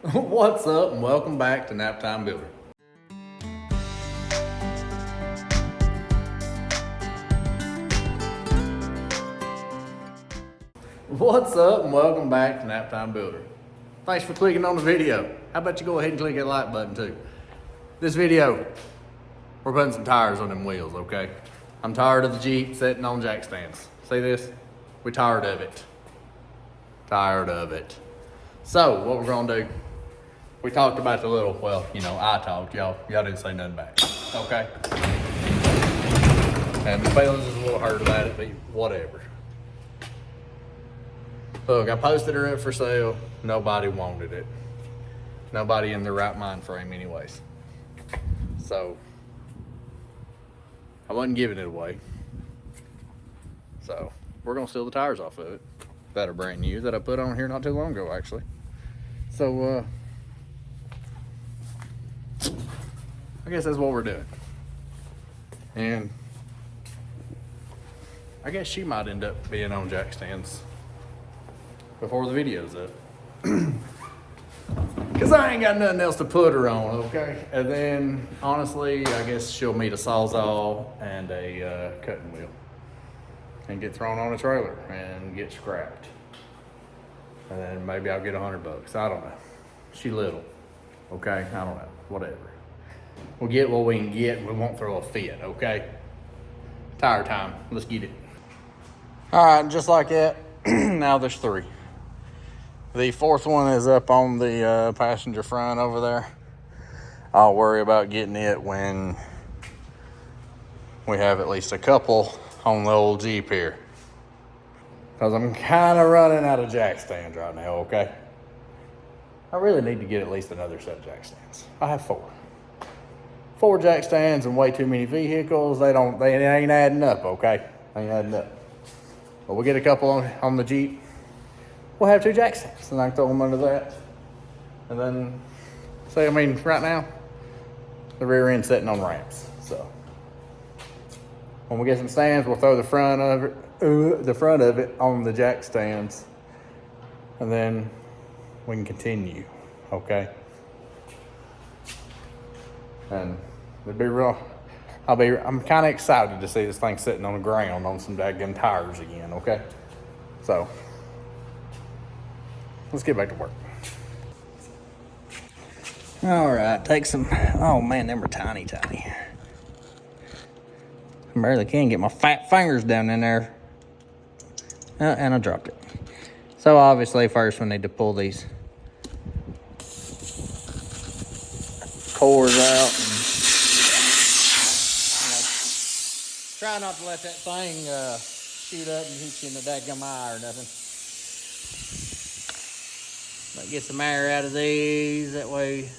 What's up and welcome back to Naptime Builder. What's up and welcome back to Naptime Builder. Thanks for clicking on the video. How about you go ahead and click that like button too. This video, we're putting some tires on them wheels, okay? I'm tired of the Jeep sitting on jack stands. See this? We're tired of it. Tired of it. So what we're gonna do, we talked about the little, well, I talked, y'all didn't say nothing back, okay? And the feelings is a little hurt about it, but whatever. Look, I posted her up for sale. Nobody wanted it. Nobody in their right mind frame anyways. So, I wasn't giving it away. So, we're gonna steal the tires off of it. That are brand new, that I put on here not too long ago, actually. So, I guess that's what we're doing. And I guess she might end up being on jack stands before the video's up. Cause I ain't got nothing else to put her on, okay? And then, honestly, I guess she'll meet a Sawzall and a cutting wheel. And get thrown on a trailer and get scrapped. And then maybe I'll get $100. I don't know. She little, okay? I don't know, whatever. We'll get what we can get. We won't throw a fit, okay? Tire time, let's get it. All right, just like that, now there's 3. The 4th one is up on the passenger front over there. I'll worry about getting it when we have at least a couple on the old Jeep here. Because I'm kind of running out of jack stands right now, okay? I really need to get at least another set of jack stands. I have 4. 4 jack stands and way too many vehicles. They ain't adding up, okay? They ain't adding up. But we'll get a couple on the Jeep. We'll have 2 jack stands and I can throw them under that. And then, right now, the rear end's sitting on ramps, so. When we get some stands, we'll throw the front of it on the jack stands, and then we can continue, okay? And it'd be real. I'm kind of excited to see this thing sitting on the ground on some daggum tires again, okay? So let's get back to work. All right, take some. Oh man, them are tiny. I barely can get my fat fingers down in there. And I dropped it. So obviously first we need to pull these cores out. And, try not to let that thing shoot up and hit you in the daggum eye or nothing. But get some air out of these. That way,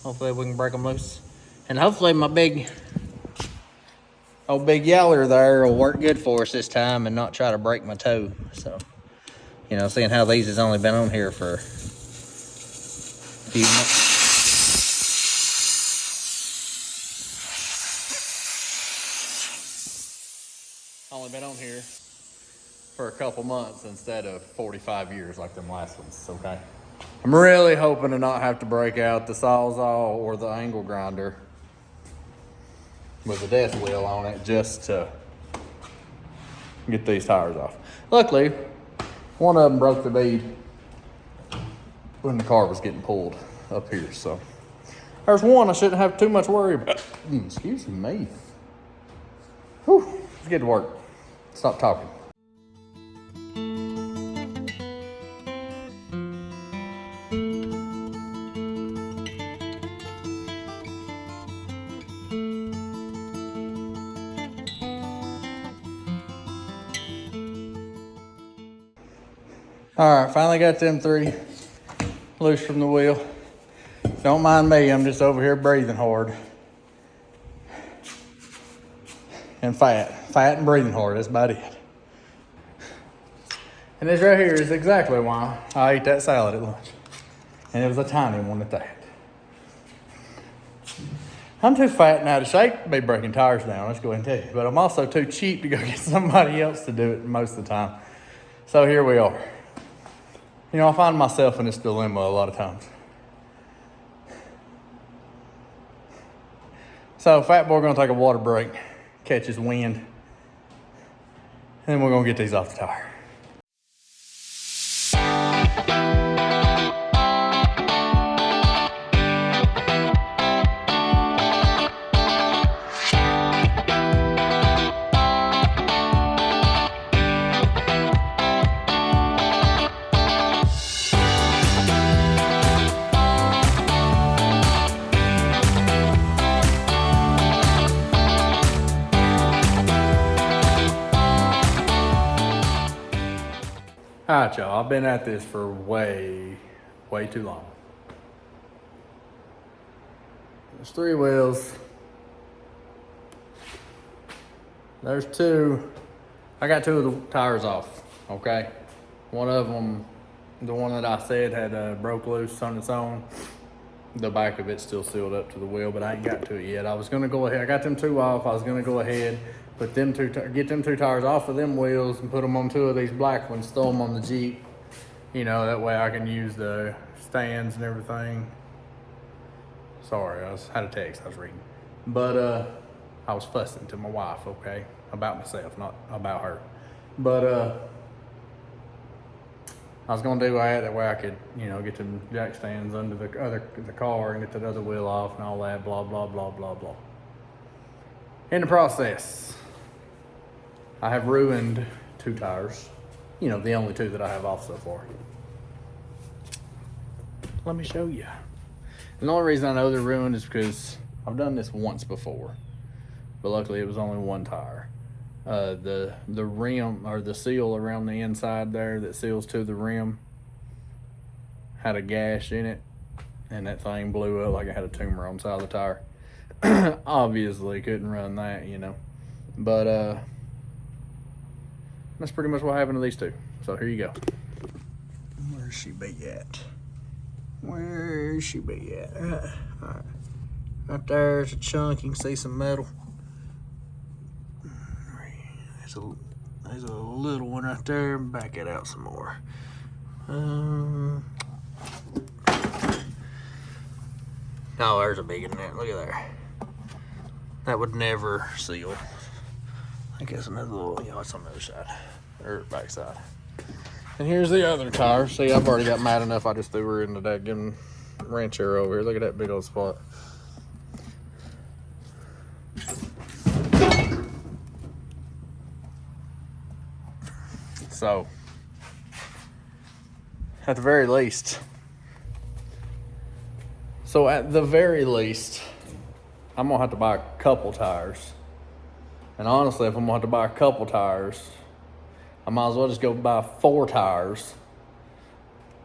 hopefully we can break them loose. And hopefully my big yeller there will work good for us this time and not try to break my toe. So, seeing how these has only been on here for a few months. Only been on here for a couple months instead of 45 years like them last ones, okay? I'm really hoping to not have to break out the Sawzall or the angle grinder with a death wheel on it just to get these tires off. Luckily, one of them broke the bead when the car was getting pulled up here, so there's one I shouldn't have too much worry about. Excuse me. Whew, let's get to work. Stop talking. All right, finally got them 3 loose from the wheel. Don't mind me, I'm just over here breathing hard. And fat and breathing hard, that's about it. And this right here is exactly why I ate that salad at lunch. And it was a tiny one at that. I'm too fat and out of shape to be breaking tires down, let's go ahead and tell you. But I'm also too cheap to go get somebody else to do it most of the time. So here we are. You know, I find myself in this dilemma a lot of times. So Fat Boy gonna take a water break, catch his wind, and then we're gonna get these off the tire. All right, y'all, I've been at this for way too long. There's 3 wheels. There's 2. I got 2 of the tires off, okay? One of them, the one that I said had broke loose on its own. The back of it's still sealed up to the wheel, but I ain't got to it yet. I was gonna go ahead, I got them 2 off. I was gonna go ahead, put them get them 2 tires off of them wheels and put them on 2 of these black ones, throw them on the Jeep. You know, that way I can use the stands and everything. Sorry, I had a text I was reading. But I was fussing to my wife, okay? About myself, not about her. But I was gonna do that way I could, you know, get them jack stands under the car and get that other wheel off and all that, blah, blah, blah, blah, blah. In the process, I have ruined 2 tires. You know, the only 2 that I have off so far. Let me show you. And the only reason I know they're ruined is because I've done this once before, but luckily it was only 1 tire. The rim, or the seal around the inside there that seals to the rim, had a gash in it, and that thing blew up like it had a tumor on the side of the tire. Obviously couldn't run that, you know, but that's pretty much what happened to these 2. So here you go. Where's she be at? Where's she be at? All right. Right there's a chunk. You can see some metal. There's a little one right there. Back it out some more. Oh, there's a big one there. Look at there. That would never seal. I guess another little, you know, it's on the other side, or back side. And here's the other tire. See, I've already got mad enough. I just threw her in the daggum ranch chair over here. Look at that big old spot. So, at the very least, I'm gonna have to buy a couple tires. And honestly, if I'm gonna have to buy a couple tires, I might as well just go buy 4 tires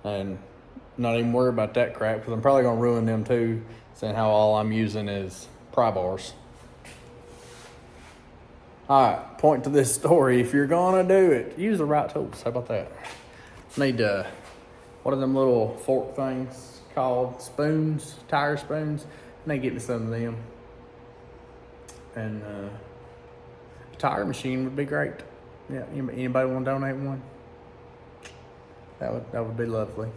and not even worry about that crap, because I'm probably gonna ruin them too, seeing how all I'm using is pry bars. All right, point to this story. If you're gonna do it, use the right tools. How about that? Need what are them little fork things called? Spoons, tire spoons. Need to get me some of them. And a tire machine would be great. Yeah, anybody want to donate one? That would be lovely.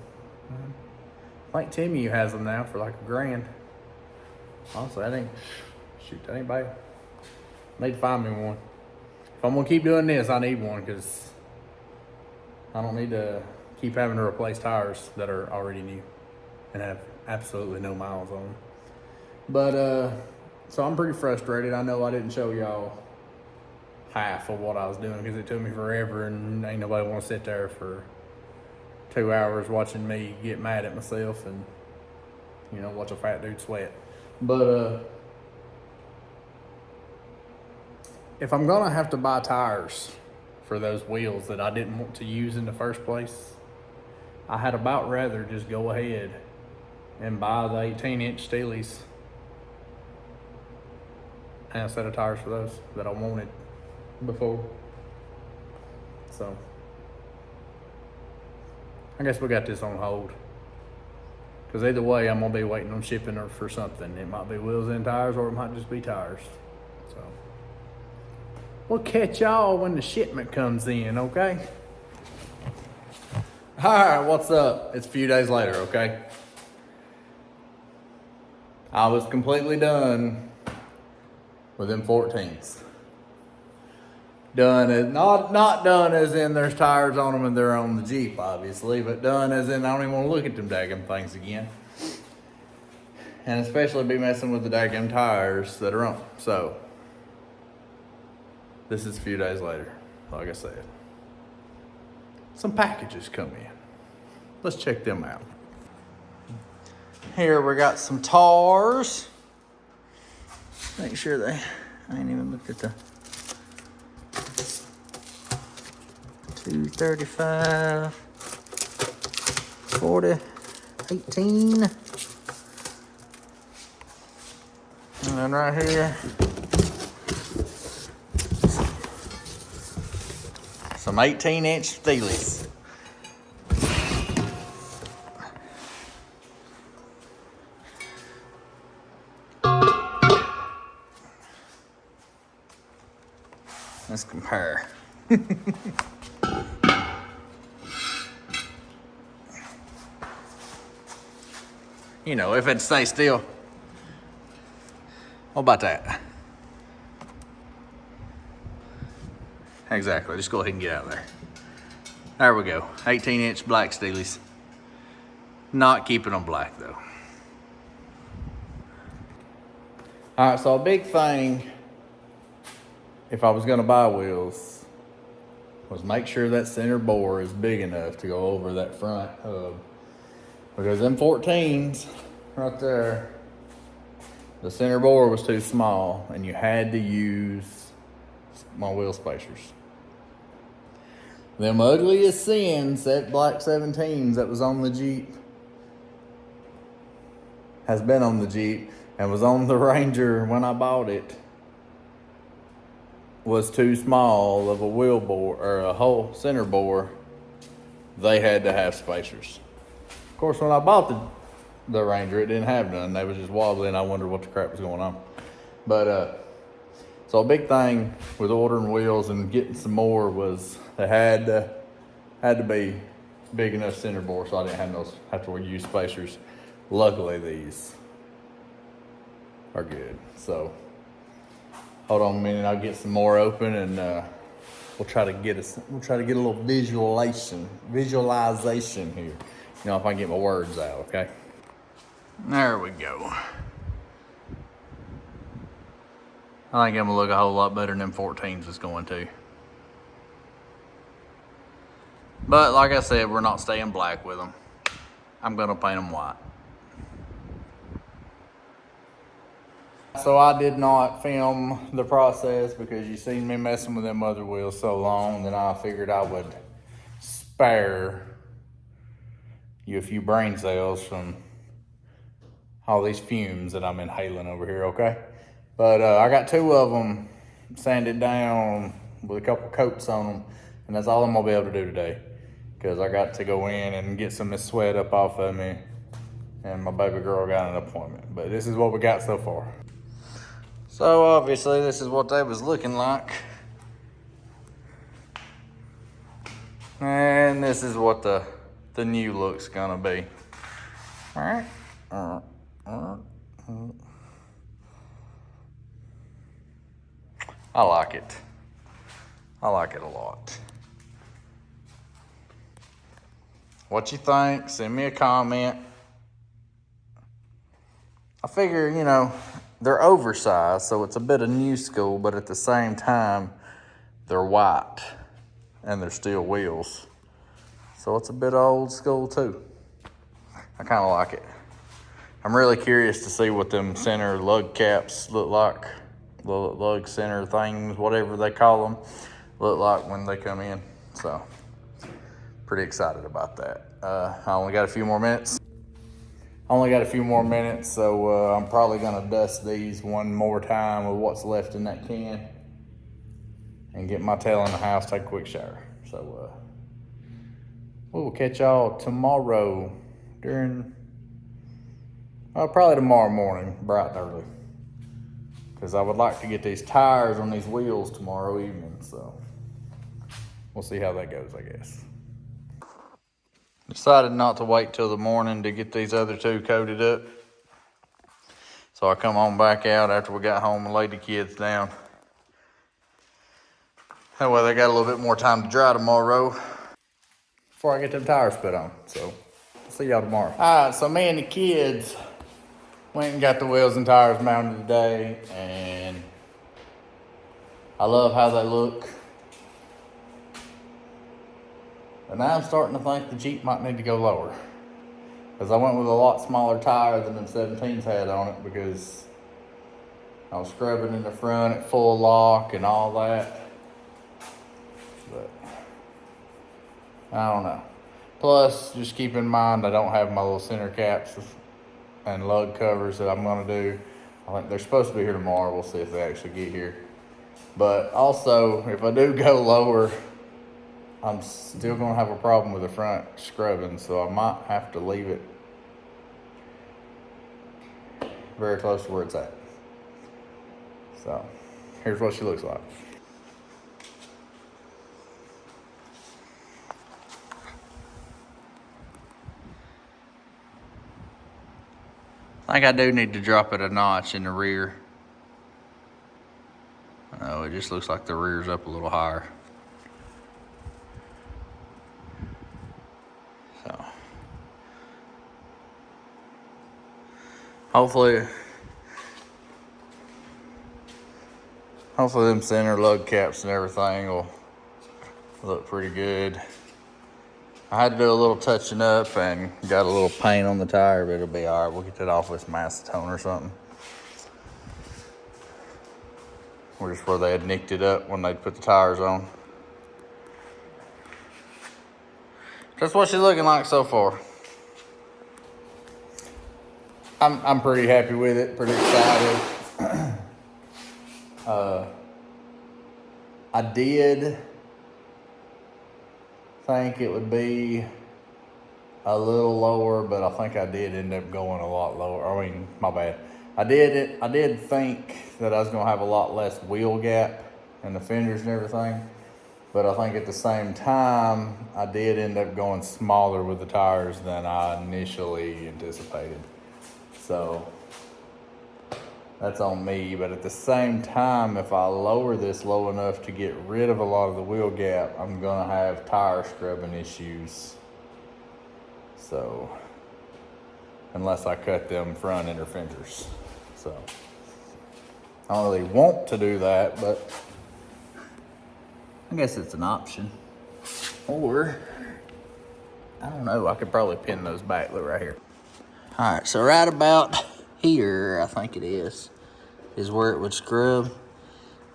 I think Timmy has them now for like $1,000. Honestly, that ain't bad. I need to find me one. If I'm gonna keep doing this, I need one, because I don't need to keep having to replace tires that are already new and have absolutely no miles on them. But so I'm pretty frustrated. I know I didn't show y'all half of what I was doing because it took me forever, and ain't nobody want to sit there for 2 hours watching me get mad at myself and, you know, watch a fat dude sweat. But if I'm gonna have to buy tires for those wheels that I didn't want to use in the first place, I had about rather just go ahead and buy the 18-inch Steelies and a set of tires for those that I wanted before. So I guess we got this on hold, because either way I'm gonna be waiting on shipping or for something. It might be wheels and tires, or it might just be tires. So we'll catch y'all when the shipment comes in, okay? All right, what's up? It's a few days later, okay? I was completely done with them 14s. Done as not done as in there's tires on them and they're on the Jeep, obviously, but done as in I don't even want to look at them daggum things again. And especially be messing with the daggum tires that are on. So this is a few days later, like I said. Some packages come in. Let's check them out. Here we got some tars. Make sure I ain't even looked at the 235, 40, 18. And then right here, some 18-inch Steelies. Let's compare. You know, if it stays still. What about that? Exactly, just go ahead and get out of there. There we go, 18-inch black Steelies. Not keeping them black though. All right, so a big thing, if I was gonna buy wheels, was make sure that center bore is big enough to go over that front hub. Because them 14s right there, the center bore was too small and you had to use my wheel spacers. Them ugly as sins, that black 17s that was on the Jeep, has been on the Jeep and was on the Ranger when I bought it, was too small of a wheel bore or a whole center bore. They had to have spacers. Of course, when I bought the Ranger, it didn't have none. They was just wobbling. I wondered what the crap was going on. But so a big thing with ordering wheels and getting some more was they had to be big enough center bore, so I didn't have to use spacers. Luckily, these are good. So hold on a minute. I'll get some more open and we'll try to get a little visualization here. You know, if I can get my words out, okay? There we go. I think I'm gonna look a whole lot better than them 14s is going to. But like I said, we're not staying black with them. I'm gonna paint them white. So I did not film the process because you seen me messing with them other wheels so long that I figured I would spare you a few brain cells from all these fumes that I'm inhaling over here, okay? But I got 2 of them sanded down with a couple coats on them, and that's all I'm gonna be able to do today because I got to go in and get some of this sweat up off of me, and my baby girl got an appointment. But this is what we got so far. So obviously this is what they was looking like. And this is what the new look's gonna be. All right. I like it. I like it a lot. What you think? Send me a comment. I figure, you know, they're oversized, so it's a bit of new school, but at the same time, they're white and they're steel wheels. So it's a bit old school too. I kind of like it. I'm really curious to see what them center lug caps look like. Lug center things, whatever they call them, look like when they come in. So, pretty excited about that. I only got a few more minutes. So I'm probably gonna dust these one more time with what's left in that can and get my tail in the house, take a quick shower. So we will catch y'all tomorrow probably tomorrow morning, bright and early. Because I would like to get these tires on these wheels tomorrow evening, so we'll see how that goes, I guess. Decided not to wait till the morning to get these other two coated up. So I come on back out after we got home and laid the kids down. That way they got a little bit more time to dry tomorrow before I get them tires put on. So see y'all tomorrow. All right, so me and the kids went and got the wheels and tires mounted today, and I love how they look. But now I'm starting to think the Jeep might need to go lower, because I went with a lot smaller tire than them 17s had on it, because I was scrubbing in the front at full lock and all that. But I don't know. Plus, just keep in mind I don't have my little center caps and lug covers that I'm gonna do. I think they're supposed to be here tomorrow. We'll see if they actually get here. But also, if I do go lower, I'm still gonna have a problem with the front scrubbing, so I might have to leave it very close to where it's at. So, here's what she looks like. I think I do need to drop it a notch in the rear. Oh, it just looks like the rear's up a little higher. So, hopefully them center lug caps and everything will look pretty good. I had to do a little touching up and got a little paint on the tire, but it'll be all right. We'll get that off with some acetone or something. Or just where they had nicked it up when they put the tires on. That's what she's looking like so far. I'm pretty happy with it, pretty excited. I did think it would be a little lower, but I think I did end up going a lot lower. I mean, my bad. I did think that I was gonna have a lot less wheel gap in the fenders and everything, but I think at the same time, I did end up going smaller with the tires than I initially anticipated. So that's on me, but at the same time, if I lower this low enough to get rid of a lot of the wheel gap, I'm gonna have tire scrubbing issues. So, unless I cut them front inner fenders. So, I don't really want to do that, but I guess it's an option. Or, I don't know, I could probably pin those back, look right here. All right, so right about here, I think it is where it would scrub.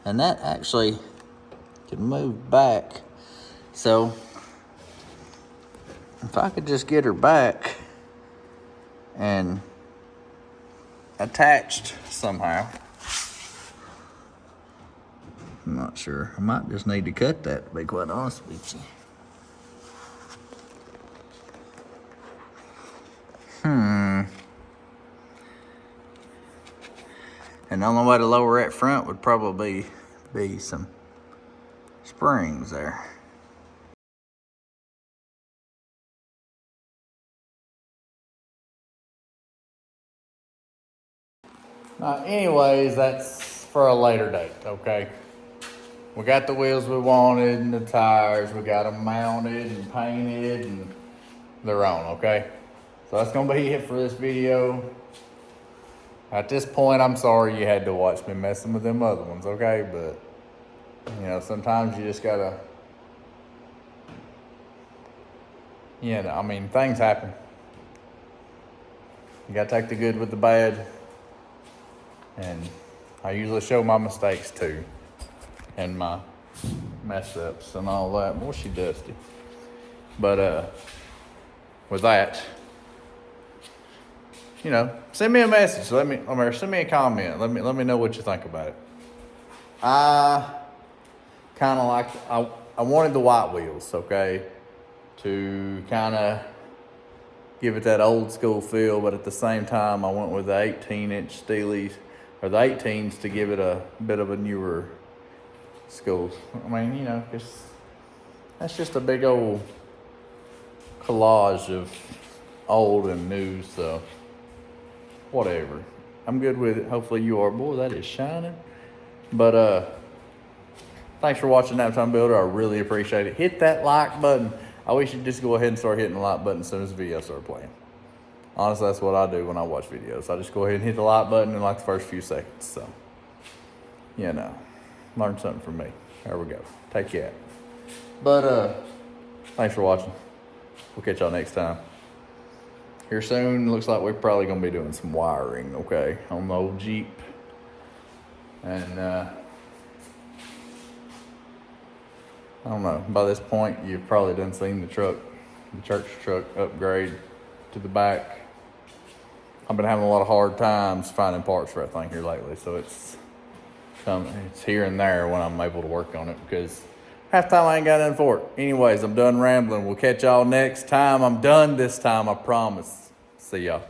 And that actually can move back. So, if I could just get her back and attached somehow. I'm not sure. I might just need to cut that, to be quite honest with you. And the only way to lower that front would probably be some springs there. Anyways, that's for a later date, okay? We got the wheels we wanted and the tires. We got them mounted and painted and they're on, okay? So that's gonna be it for this video. At this point, I'm sorry you had to watch me messing with them other ones, okay? But, you know, sometimes you just gotta, you know, I mean, things happen. You gotta take the good with the bad. And I usually show my mistakes too. And my mess ups and all that. Well, she dusty. But, with that, you know, send me a message. Send me a comment. Let me know what you think about it. I kind of like, I wanted the white wheels, okay, to kind of give it that old school feel, but at the same time, I went with the 18-inch Steelies, or the 18s, to give it a bit of a newer school. I mean, you know, that's just a big old collage of old and new, so whatever. I'm good with it. Hopefully you are. Boy, that is shining. But thanks for watching Naptime Builder. I really appreciate it. Hit that like button. I wish you'd just go ahead and start hitting the like button as soon as the video started playing. Honestly, that's what I do when I watch videos. I just go ahead and hit the like button in like the first few seconds. So, you know, learn something from me. There we go. Take care. But thanks for watching. We'll catch y'all next time. Here soon, looks like we're probably going to be doing some wiring, okay, on the old Jeep. And I don't know, by this point, you've probably done seen the truck, the church truck upgrade to the back. I've been having a lot of hard times finding parts for that thing here lately, so it's here and there when I'm able to work on it, because half the time I ain't got nothing for it. Anyways, I'm done rambling. We'll catch y'all next time. I'm done this time, I promise. See y'all.